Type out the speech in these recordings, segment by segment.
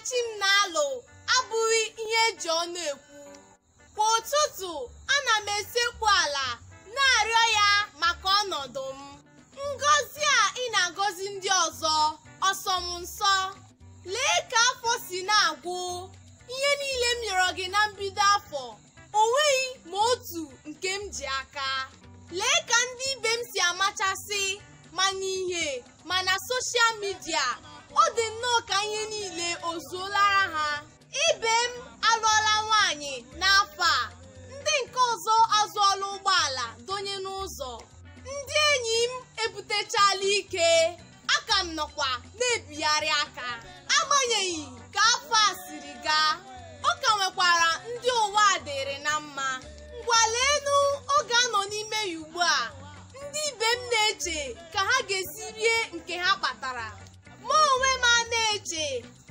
chi m na-alụ abụghị ihe eji ọnụ ekwu. Kwa ụtụtụ ana m esekpu ala na-arịọ ya maka ọnọdụ m. Ngọzi a ị na-agọzi ndị ọzọ ọsọ m nsọ. Lee ka afọ si na-agwụ. Ihe niile m rịọrọ gị na mbido afọ, o nweghị ma otu nke m ji aka. Lee ka ndị ibe m si amachasị ma n'ihe ma na soshal midia. Ọ dị nnọọ ka ihe niile ozuolara ha. Ibe m alụọla nwaanyị n'afọ a. Ndị nke ọzọ azụọla ụgbọala donye n'ụzọ. Ndị enyi m ebutechala ike. Aka m nọkwa na-ebigharị aka. Agbanyeghị ka afọ a siri gaa, ọ ka nwekwara ndị ụwa dịrị na mma. Ngwa leenụ oge anọ n'ime ya ugbu a. Ndị ibe m na-eche ka ha ga-esi rie nke ha kpatara. Ma onwe m a na-eche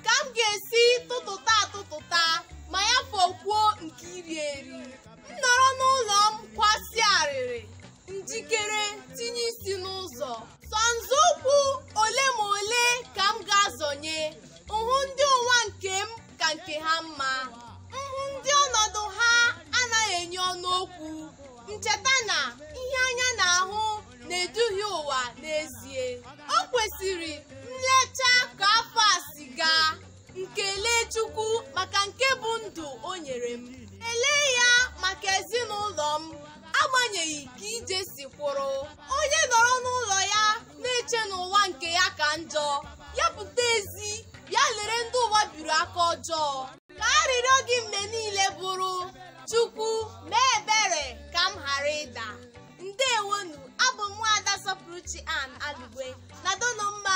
ka m ga-esi tụtụta ma ya fọkwuo nke iri eri. M nọrọ n'ụlọ m kwasị arịrị, njikere tinye isi n'ụzọ. Sọ nzọụkwụ ole ma ole ka m ga-azọnye. Nhụ ndị ụwa nke m ka nke ha mma. Nhụ ndị ọnọdụ ha anaghị enye ọnụ okwu. Ncheta na ihe anya na-ahụ na-eduhie ụwa n'ezie. O kwesịrị nlecha ka afọ a si gaa, nkele Chukwu maka nke bụ ndụ o nyere m. Elee ya maka ezinụlọ m, agbanyeghị ka ije si kwụrụ. Onye nọrọ n'ụlọ ya na-eche n'ụwa nke ya ka njọ, ya pụta ezi bịa lere ndị ụwa biri aka ọjọọ. Ka arịrịọ gị mgbe niile bụrụ, Chukwu mee ebere ka m ghara ịda. Ndewonu, abụ m Nwaada Sọpụrụchi Ann Alugwe na Donụmma.